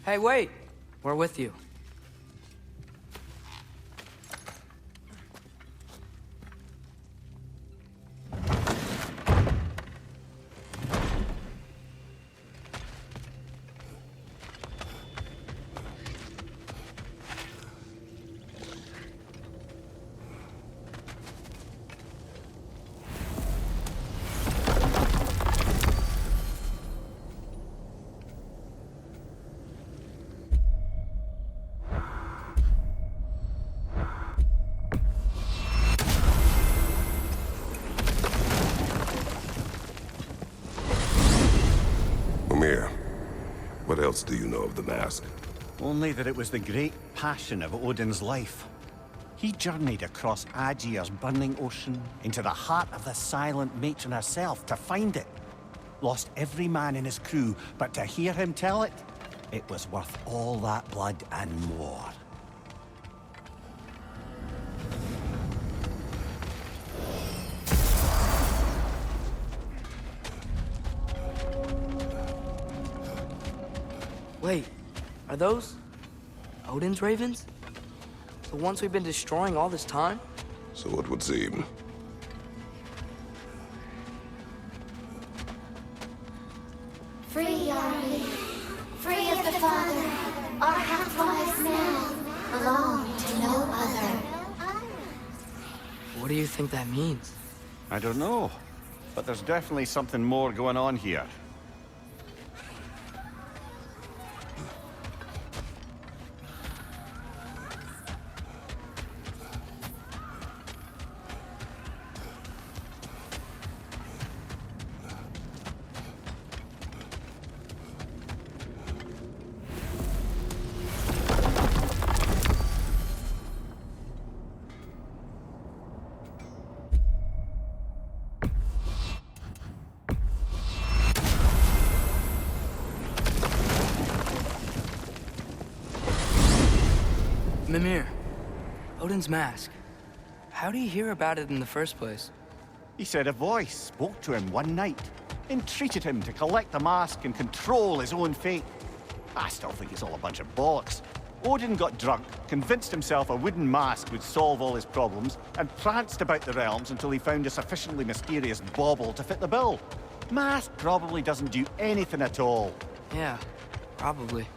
Hey, wait! We're with you. What else do you know of the mask? Only that it was the great passion of Odin's life. He journeyed across Aegir's burning ocean, into the heart of the silent matron herself to find it. Lost every man in his crew, but to hear him tell it, it was worth all that blood and more. Wait, are those Odin's ravens? The ones we've been destroying all this time? So it would seem. Free are we, free of the Father, our half-lives now, belong to no other. What do you think that means? I don't know, but there's definitely something more going on here. Mimir, Odin's mask. How do you hear about it in the first place? He said a voice spoke to him one night, entreated him to collect the mask and control his own fate. I still think it's all a bunch of bollocks. Odin got drunk, convinced himself a wooden mask would solve all his problems, and pranced about the realms until he found a sufficiently mysterious bauble to fit the bill. Mask probably doesn't do anything at all. Yeah, probably.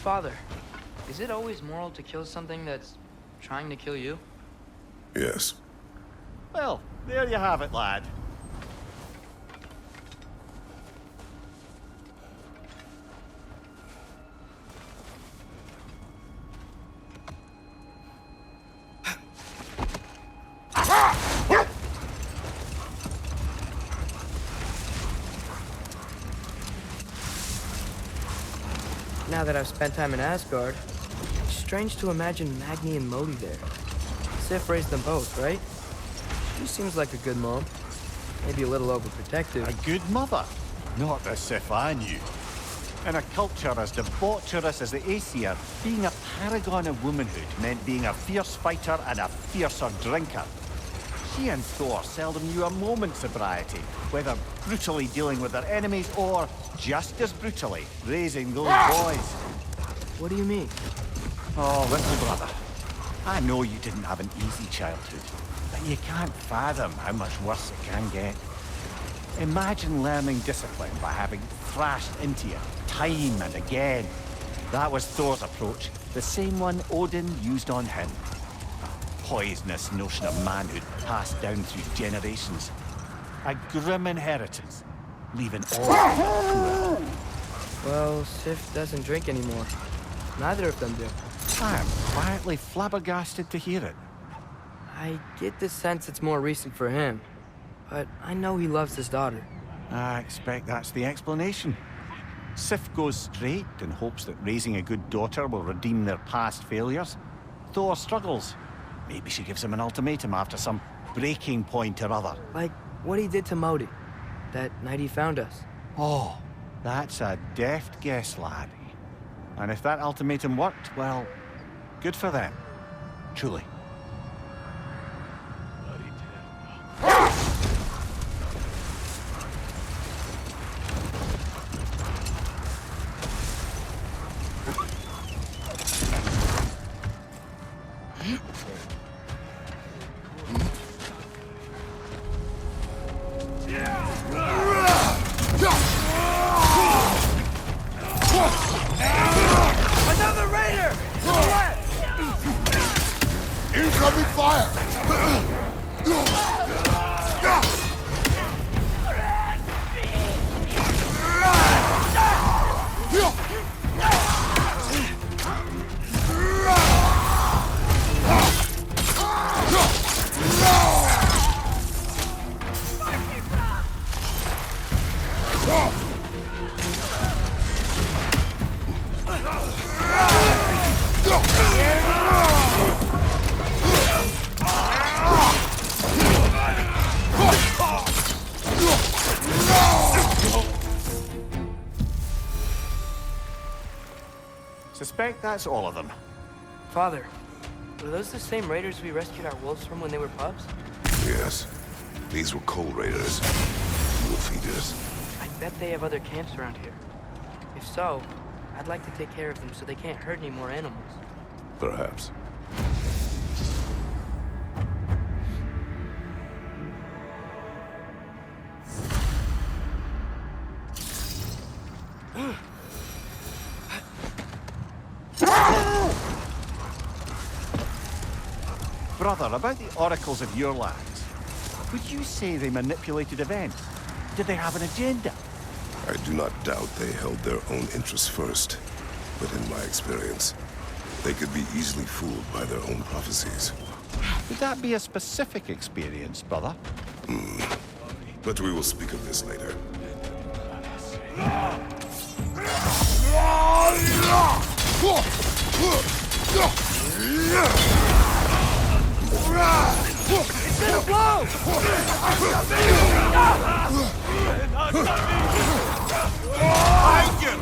Father, is it always moral to kill something that's trying to kill you? Yes. Well, there you have it, lad. Now that I've spent time in Asgard, it's strange to imagine Magni and Modi there. Sif raised them both, right? She seems like a good mom. Maybe a little overprotective. A good mother. Not the Sif I knew. In a culture as debaucherous as the Aesir, being a paragon of womanhood meant being a fierce fighter and a fiercer drinker. She and Thor seldom knew a moment's sobriety, whether brutally dealing with their enemies or, just as brutally, raising those boys. What do you mean? Oh, little brother. I know you didn't have an easy childhood, but you can't fathom how much worse it can get. Imagine learning discipline by having thrashed into you time and again. That was Thor's approach, the same one Odin used on him. A poisonous notion of manhood passed down through generations. A grim inheritance, leaving all poor. Well, Sif doesn't drink anymore. Neither of them do. I am quietly flabbergasted to hear it. I get the sense it's more recent for him, but I know he loves his daughter. I expect that's the explanation. Sif goes straight in hopes that raising a good daughter will redeem their past failures. Thor struggles. Maybe she gives him an ultimatum after some breaking point or other. Like what he did to Modi, that night he found us. Oh, that's a deft guess, lad. And if that ultimatum worked, well, good for them. Truly. Another raider! To the left! Incoming fire! Suspect that's all of them. Father, were those the same raiders we rescued our wolves from when they were pups? Yes. These were cold raiders. Wolf eaters. I bet they have other camps around here. If so, I'd like to take care of them so they can't hurt any more animals. Perhaps. Brother, about the oracles of your lands, would you say they manipulated events? Did they have an agenda? I do not doubt they held their own interests first. But in my experience, they could be easily fooled by their own prophecies. Would that be a specific experience, brother? But we will speak of this later. It's gonna blow!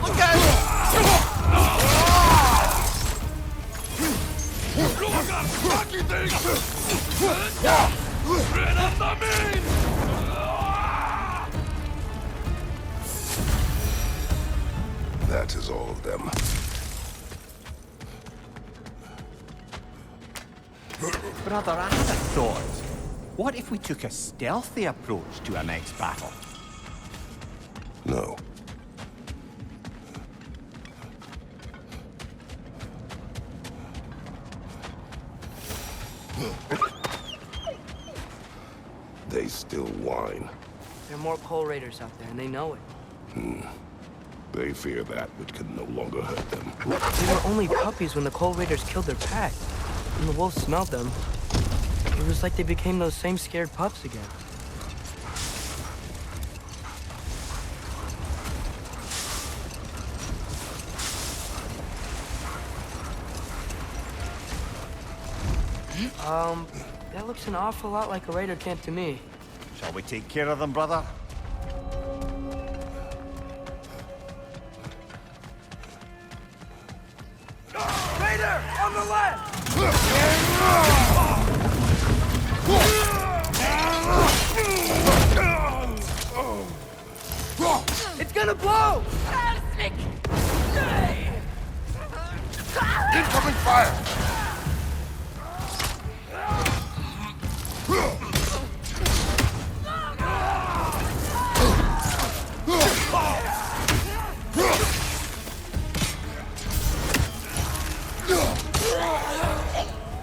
Look out! That is all of them. Brother, I had a thought. What if we took a stealthy approach to our next battle? No. They still whine. There are more coal raiders out there, and they know it. They fear that which can no longer hurt them. They were only puppies when the coal raiders killed their pack. When the wolves smelled them, it was like they became those same scared pups again. That looks an awful lot like a raider camp to me. Shall we take care of them, brother? Raider! On the left! It's gonna blow! Incoming fire!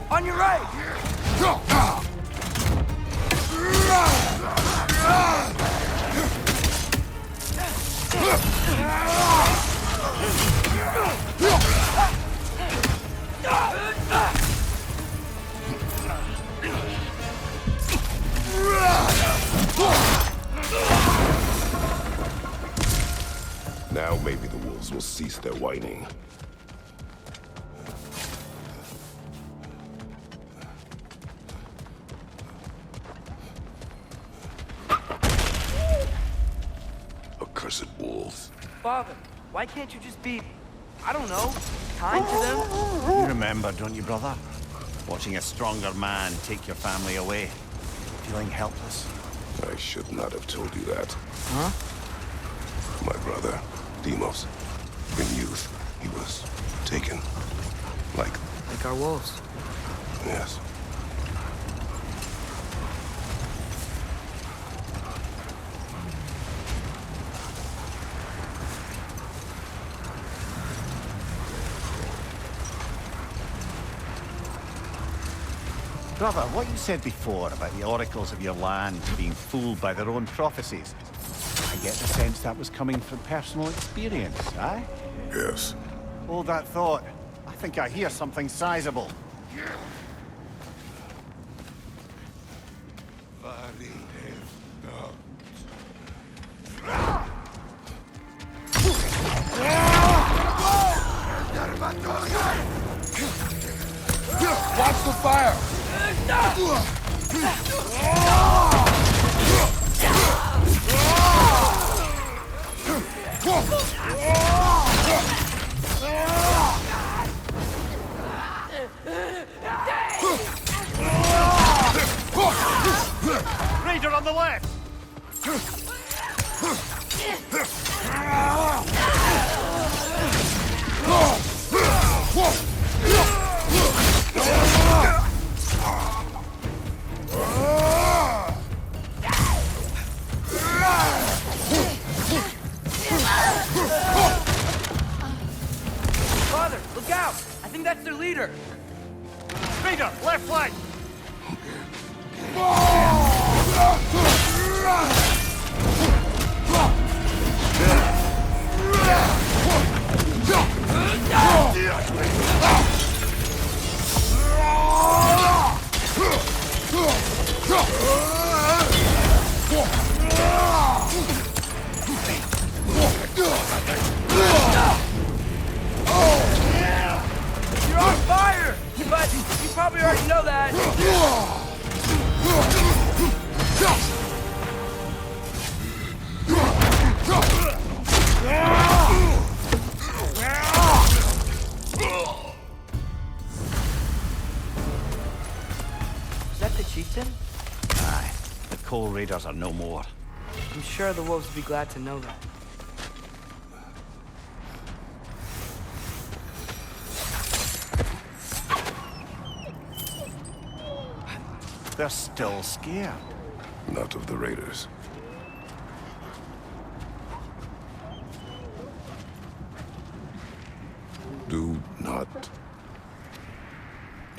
On your right! wolves will cease their whining. Accursed wolves. Father, why can't you just be, I don't know, kind to them? You remember, don't you, brother? Watching a stronger man take your family away. Feeling helpless. I should not have told you that. Huh? My brother, Demos. In youth, he was taken. Like, Like our wolves. yes. Brother, what you said before about the oracles of your land being fooled by their own prophecies, I get the sense that was coming from personal experience, aye? Yes. Hold that thought. I think I hear something sizable. Watch the fire! Raider on the left! Father, look out! I think that's their leader. Raider, left flank! You're on fire! But you probably already know that. Is that the chieftain? Aye, the Coal Raiders are no more. I'm sure the wolves would be glad to know that. They're still scared. Not of the raiders. Do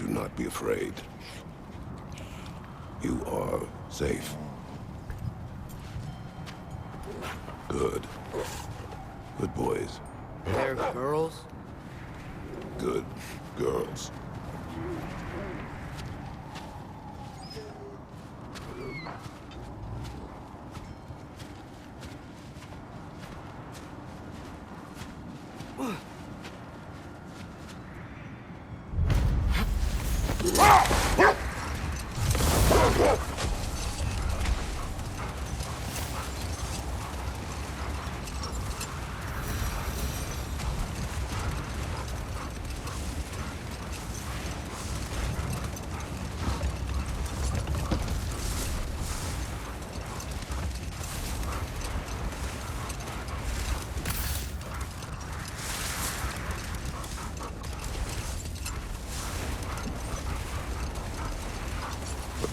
not be afraid. You are safe. Good. Good boys. They're girls? Good girls.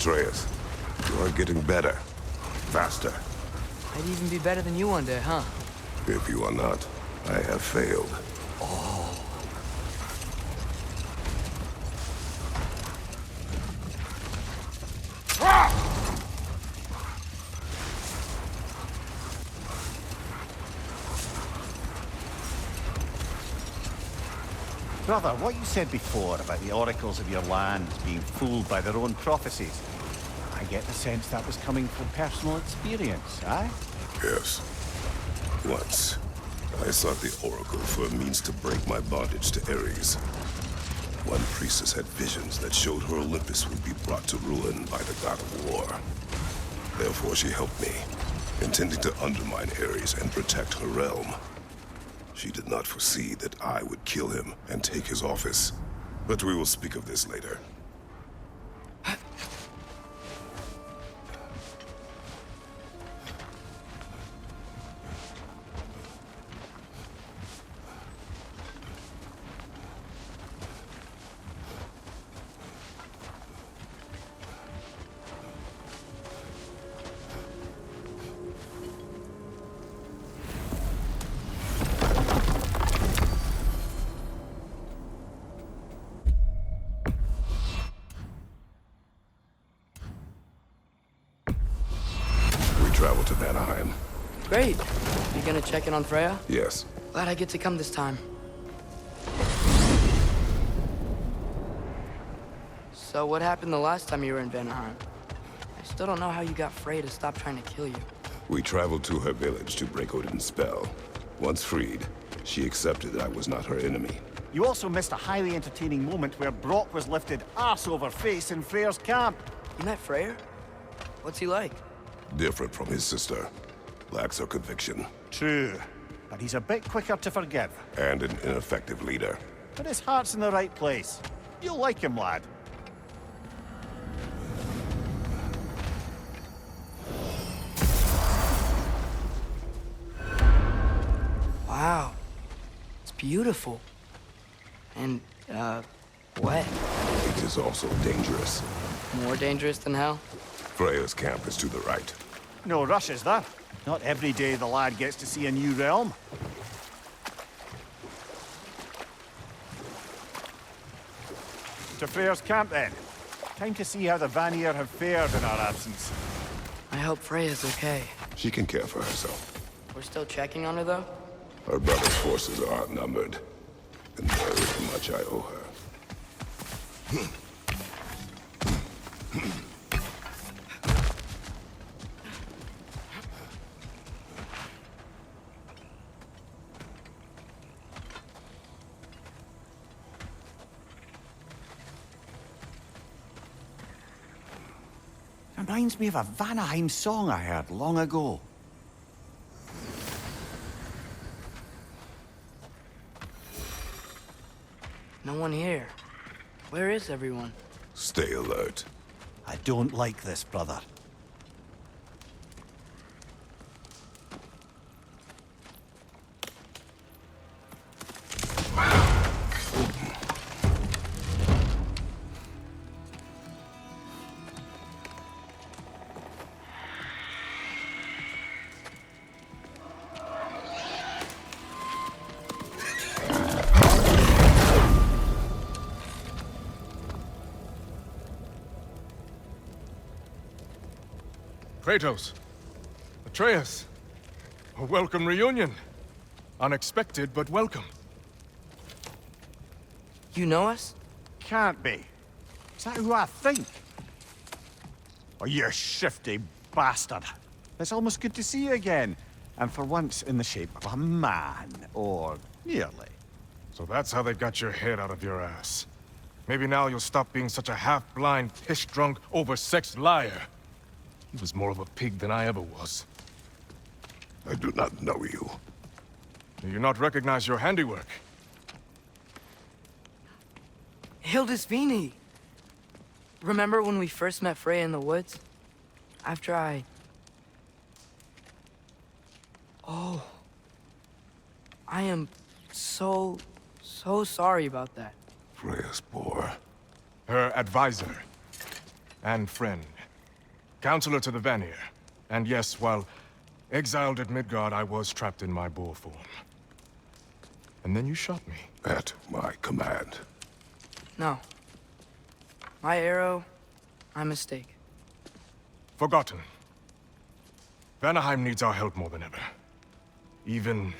Atreus, you are getting better. Faster. I'd even be better than you one day, huh? If you are not, I have failed. Brother, what you said before about the oracles of your land being fooled by their own prophecies, I get the sense that was coming from personal experience, aye? Yes. Once, I sought the Oracle for a means to break my bondage to Ares. One priestess had visions that showed her Olympus would be brought to ruin by the god of war. Therefore she helped me, intending to undermine Ares and protect her realm. She did not foresee that I would kill him and take his office. But we will speak of this later. Travel to Vanaheim. Great. You gonna check in on Freya? Yes. Glad I get to come this time. So what happened the last time you were in Vanaheim? I still don't know how you got Freya to stop trying to kill you. We traveled to her village to break Odin's spell. Once freed, she accepted that I was not her enemy. You also missed a highly entertaining moment where Brock was lifted arse over face in Freyr's camp. You met Freyr? What's he like? Different from his sister. Lacks her conviction. True. But he's a bit quicker to forgive. And an ineffective leader. But his heart's in the right place. You'll like him, lad. Wow. It's beautiful. And, wet. It is also dangerous. More dangerous than hell? Freya's camp is to the right. No rush, is there? Not every day the lad gets to see a new realm. To Freyr's camp, then. Time to see how the Vanir have fared in our absence. I hope Freya's okay. She can care for herself. We're still checking on her, though? Her brother's forces are outnumbered. And there is much I owe her. Reminds me of a Vanaheim song I heard long ago. No one here. Where is everyone? Stay alert. I don't like this, brother. Kratos. Atreus. A welcome reunion. Unexpected, but welcome. You know us? Can't be. Is that who I think? Oh, you shifty bastard. It's almost good to see you again. And for once in the shape of a man, or nearly. So that's how they got your head out of your ass. Maybe now you'll stop being such a half-blind, piss-drunk, oversexed liar. He was more of a pig than I ever was. I do not know you. Do you not recognize your handiwork? Hildisvini! Remember when we first met Freya in the woods? After I... Oh. I am so sorry about that. Freya's boar. Her advisor. And friend. Counselor to the Vanir. And yes, while exiled at Midgard, I was trapped in my boar form. And then you shot me. At my command. No. My arrow, my mistake. Forgotten. Vanaheim needs our help more than ever. Even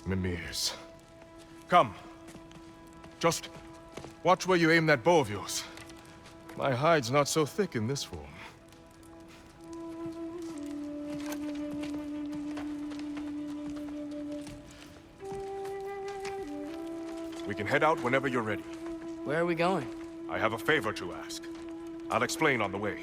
Mimir's. Come. Just watch where you aim that bow of yours. My hide's not so thick in this form. We can head out whenever you're ready. Where are we going? I have a favor to ask. I'll explain on the way.